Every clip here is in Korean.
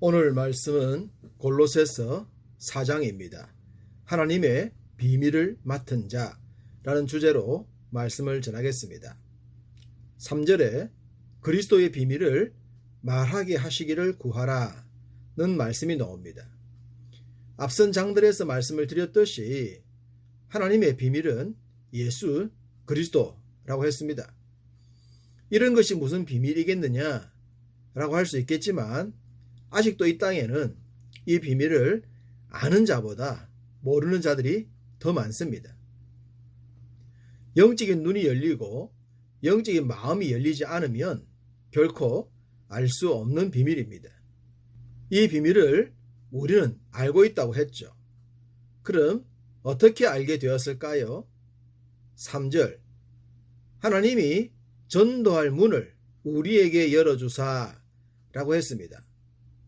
오늘 말씀은 골로새서 4장입니다. 하나님의 비밀을 맡은 자라는 주제로 말씀을 전하겠습니다. 3절에 그리스도의 비밀을 말하게 하시기를 구하라는 말씀이 나옵니다. 앞선 장들에서 말씀을 드렸듯이 하나님의 비밀은 예수 그리스도라고 했습니다. 이런 것이 무슨 비밀이겠느냐 라고 할 수 있겠지만 아직도 이 땅에는 이 비밀을 아는 자보다 모르는 자들이 더 많습니다. 영적인 눈이 열리고 영적인 마음이 열리지 않으면 결코 알 수 없는 비밀입니다. 이 비밀을 우리는 알고 있다고 했죠. 그럼 어떻게 알게 되었을까요? 3절 하나님이 전도할 문을 우리에게 열어주사 라고 했습니다.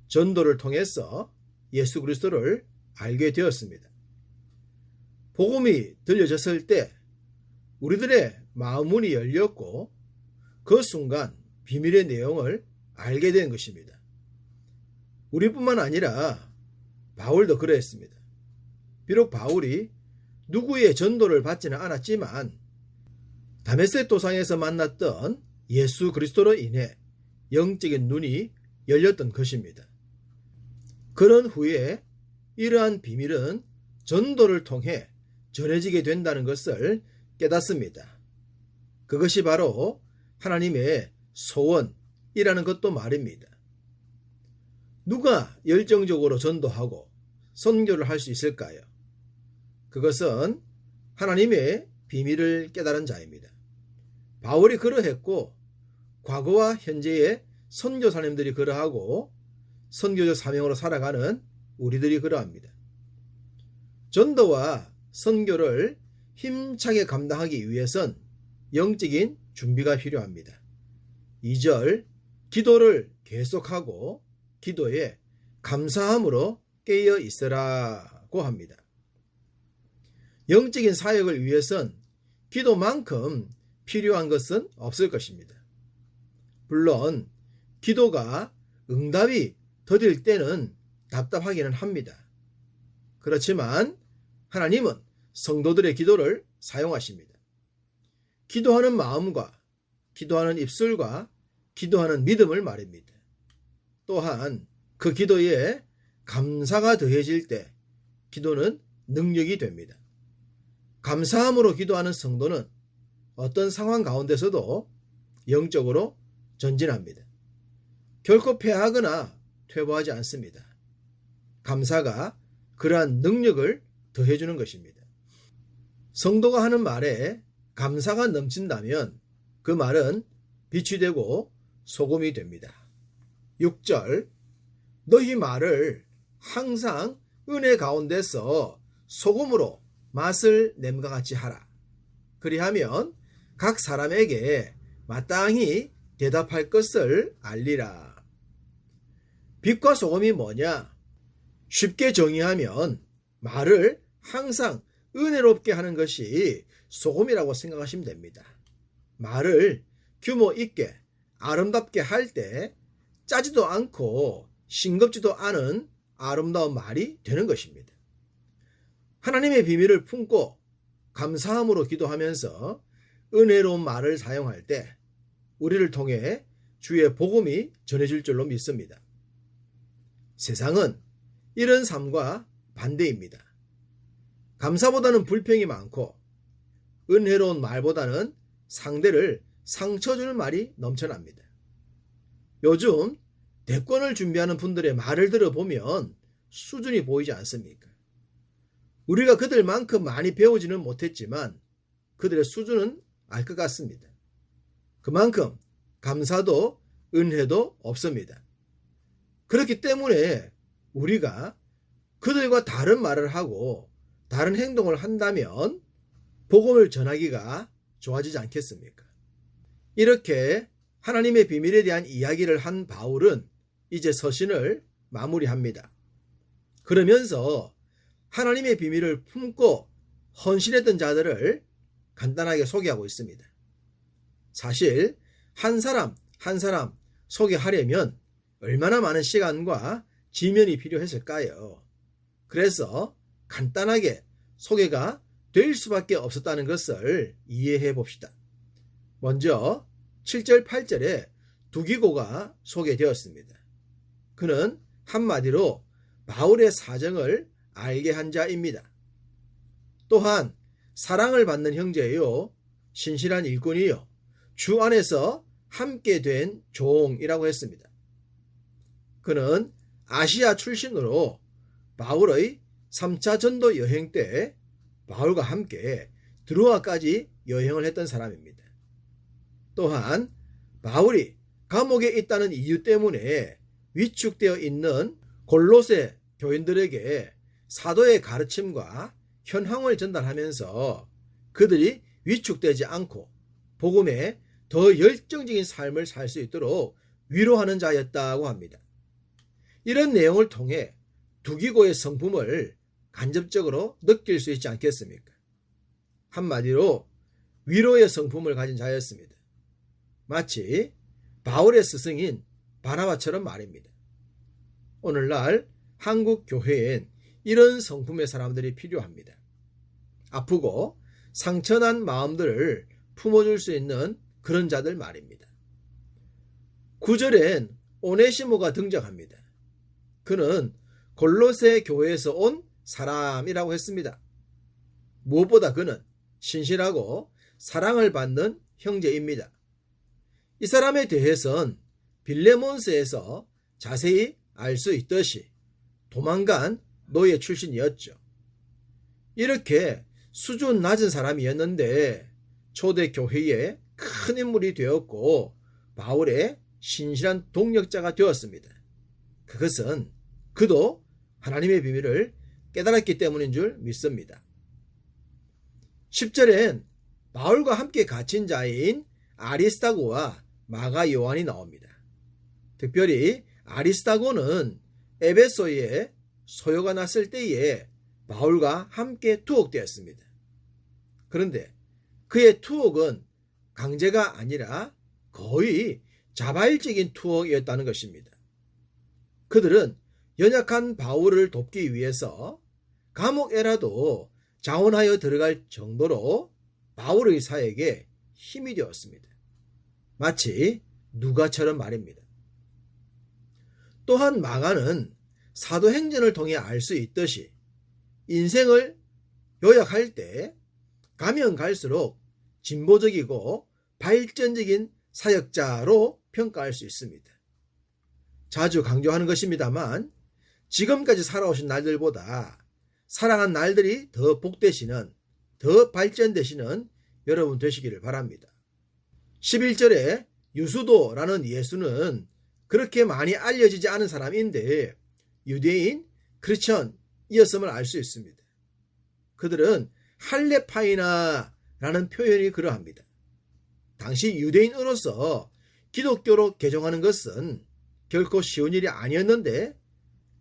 전도를 통해서 예수 그리스도를 알게 되었습니다. 복음이 들려졌을 때 우리들의 마음문이 열렸고 그 순간 비밀의 내용을 알게 된 것입니다. 우리뿐만 아니라 바울도 그러했습니다. 비록 바울이 누구의 전도를 받지는 않았지만 다메섹 도상에서 만났던 예수 그리스도로 인해 영적인 눈이 열렸던 것입니다. 그런 후에 이러한 비밀은 전도를 통해 전해지게 된다는 것을 깨닫습니다. 그것이 바로 하나님의 소원이라는 것도 말입니다. 누가 열정적으로 전도하고 선교를 할 수 있을까요? 그것은 하나님의 비밀을 깨달은 자입니다. 바울이 그러했고 과거와 현재의 선교사님들이 그러하고 선교적 사명으로 살아가는 우리들이 그러합니다. 전도와 선교를 힘차게 감당하기 위해선 영적인 준비가 필요합니다. 2절 기도를 계속하고 기도에 감사함으로 깨어 있으라고 합니다. 영적인 사역을 위해선 기도만큼 필요한 것은 없을 것입니다. 물론 기도가 응답이 더딜 때는 답답하기는 합니다. 그렇지만 하나님은 성도들의 기도를 사용하십니다. 기도하는 마음과 기도하는 입술과 기도하는 믿음을 말입니다. 또한 그 기도에 감사가 더해질 때 기도는 능력이 됩니다. 감사함으로 기도하는 성도는 어떤 상황 가운데서도 영적으로 전진합니다. 결코 패하거나 퇴보하지 않습니다. 감사가 그러한 능력을 더해주는 것입니다. 성도가 하는 말에 감사가 넘친다면 그 말은 빛이 되고 소금이 됩니다. 6절 너희 말을 항상 은혜 가운데서 소금으로 맛을 냄과 같이 하라. 그리하면 각 사람에게 마땅히 대답할 것을 알리라. 빛과 소금이 뭐냐? 쉽게 정의하면 말을 항상 은혜롭게 하는 것이 소금이라고 생각하시면 됩니다. 말을 규모 있게 아름답게 할 때 짜지도 않고 싱겁지도 않은 아름다운 말이 되는 것입니다. 하나님의 비밀을 품고 감사함으로 기도하면서 은혜로운 말을 사용할 때 우리를 통해 주의 복음이 전해질 줄로 믿습니다. 세상은 이런 삶과 반대입니다. 감사보다는 불평이 많고 은혜로운 말보다는 상대를 상처 주는 말이 넘쳐납니다. 요즘 대권을 준비하는 분들의 말을 들어보면 수준이 보이지 않습니까? 우리가 그들만큼 많이 배우지는 못했지만 그들의 수준은 알 것 같습니다. 그만큼 감사도 은혜도 없습니다. 그렇기 때문에 우리가 그들과 다른 말을 하고 다른 행동을 한다면 복음을 전하기가 좋아지지 않겠습니까? 이렇게 하나님의 비밀에 대한 이야기를 한 바울은 이제 서신을 마무리합니다. 그러면서 하나님의 비밀을 품고 헌신했던 자들을 간단하게 소개하고 있습니다. 사실 한 사람 한 사람 소개하려면 얼마나 많은 시간과 지면이 필요했을까요? 그래서 간단하게 소개가 될 수밖에 없었다는 것을 이해해 봅시다. 먼저 7절 8절에 두기고가 소개되었습니다. 그는 한마디로 바울의 사정을 알게 한 자입니다. 또한 사랑을 받는 형제요, 신실한 일꾼이요, 주 안에서 함께 된 종이라고 했습니다. 그는 아시아 출신으로 바울의 3차 전도 여행 때 바울과 함께 드로아까지 여행을 했던 사람입니다. 또한 바울이 감옥에 있다는 이유 때문에 위축되어 있는 골로새 교인들에게 사도의 가르침과 현황을 전달하면서 그들이 위축되지 않고 복음에 더 열정적인 삶을 살 수 있도록 위로하는 자였다고 합니다. 이런 내용을 통해 두기고의 성품을 간접적으로 느낄 수 있지 않겠습니까? 한마디로 위로의 성품을 가진 자였습니다. 마치 바울의 스승인 바나바처럼 말입니다. 오늘날 한국 교회엔 이런 성품의 사람들이 필요합니다. 아프고 상처난 마음들을 품어줄 수 있는 그런 자들 말입니다. 9절엔 오네시모가 등장합니다. 그는 골로새 교회에서 온 사람이라고 했습니다. 무엇보다 그는 신실하고 사랑을 받는 형제입니다. 이 사람에 대해선 빌레몬스에서 자세히 알 수 있듯이 도망간 노예 출신이었죠. 이렇게 수준 낮은 사람이었는데 초대 교회에 큰 인물이 되었고 바울의 신실한 동력자가 되었습니다. 그것은 그도 하나님의 비밀을 깨달았기 때문인 줄 믿습니다. 10절엔 바울과 함께 갇힌 자인 아리스타고와 마가 요한이 나옵니다. 특별히 아리스타고는 에베소에 소요가 났을 때에 바울과 함께 투옥되었습니다. 그런데 그의 투옥은 강제가 아니라 거의 자발적인 투옥이었다는 것입니다. 그들은 연약한 바울을 돕기 위해서 감옥에라도 자원하여 들어갈 정도로 바울의 사역에 힘이 되었습니다. 마치 누가처럼 말입니다. 또한 마가는 사도행전을 통해 알 수 있듯이 인생을 요약할 때 가면 갈수록 진보적이고 발전적인 사역자로 평가할 수 있습니다. 자주 강조하는 것입니다만 지금까지 살아오신 날들보다 살아간 날들이 더 복되시는, 더 발전되시는 여러분 되시기를 바랍니다. 11절에 유수도라는 예수는 그렇게 많이 알려지지 않은 사람인데 유대인 크리스천이었음을 알 수 있습니다. 그들은 할레파이나라는 표현이 그러합니다. 당시 유대인으로서 기독교로 개종하는 것은 결코 쉬운 일이 아니었는데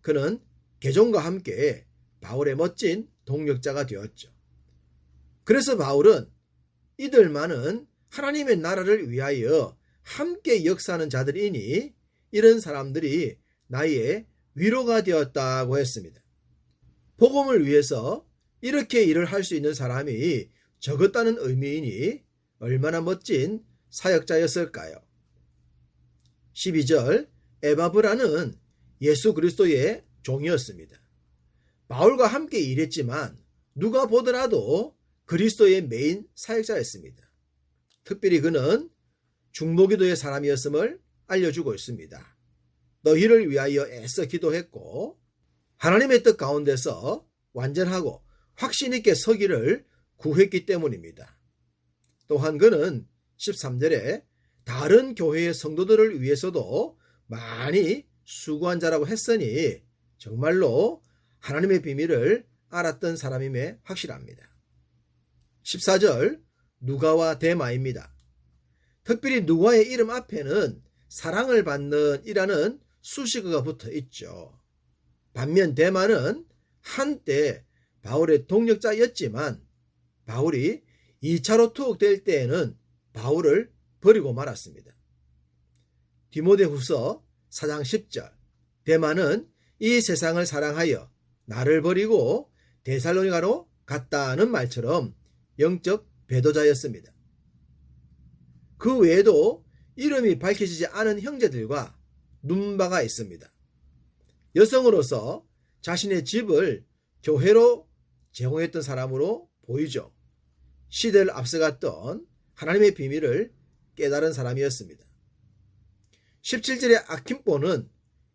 그는 개종과 함께 바울의 멋진 동력자가 되었죠. 그래서 바울은 이들만은 하나님의 나라를 위하여 함께 역사하는 자들이니 이런 사람들이 나의 위로가 되었다고 했습니다. 복음을 위해서 이렇게 일을 할 수 있는 사람이 적었다는 의미이니 얼마나 멋진 사역자였을까요? 12절 에바브라는 예수 그리스도의 종이었습니다. 바울과 함께 일했지만 누가 보더라도 그리스도의 메인 사역자였습니다. 특별히 그는 중보기도의 사람이었음을 알려주고 있습니다. 너희를 위하여 애써 기도했고 하나님의 뜻 가운데서 완전하고 확신 있게 서기를 구했기 때문입니다. 또한 그는 13절에 다른 교회의 성도들을 위해서도 많이 수고한 자라고 했으니 정말로 하나님의 비밀을 알았던 사람임에 확실합니다. 14절 누가와 데마입니다. 특별히 누가의 이름 앞에는 사랑을 받는 이라는 수식어가 붙어 있죠. 반면 데마는 한때 바울의 동력자였지만 바울이 2차로 투옥될 때에는 바울을 버리고 말았습니다. 디모데후서 4장 10절 데마는 이 세상을 사랑하여 나를 버리고 데살로니가로 갔다는 말처럼 영적 배도자였습니다. 그 외에도 이름이 밝혀지지 않은 형제들과 눈바가 있습니다. 여성으로서 자신의 집을 교회로 제공했던 사람으로 보이죠. 시대를 앞서갔던 하나님의 비밀을 깨달은 사람이었습니다. 17절의 아킴보는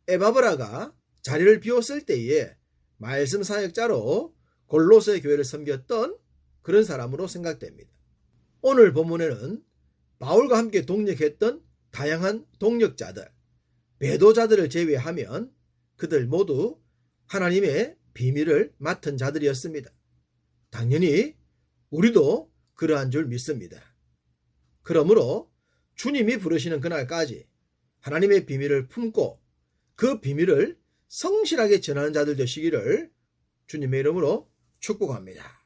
에바브라가 자리를 비웠을 때에 말씀 사역자로 골로새 교회를 섬겼던 그런 사람으로 생각됩니다. 오늘 본문에는 바울과 함께 동력했던 다양한 동력자들, 배도자들을 제외하면 그들 모두 하나님의 비밀을 맡은 자들이었습니다. 당연히 우리도 그러한 줄 믿습니다. 그러므로 주님이 부르시는 그날까지 하나님의 비밀을 품고 그 비밀을 성실하게 전하는 자들 되시기를 주님의 이름으로 축복합니다.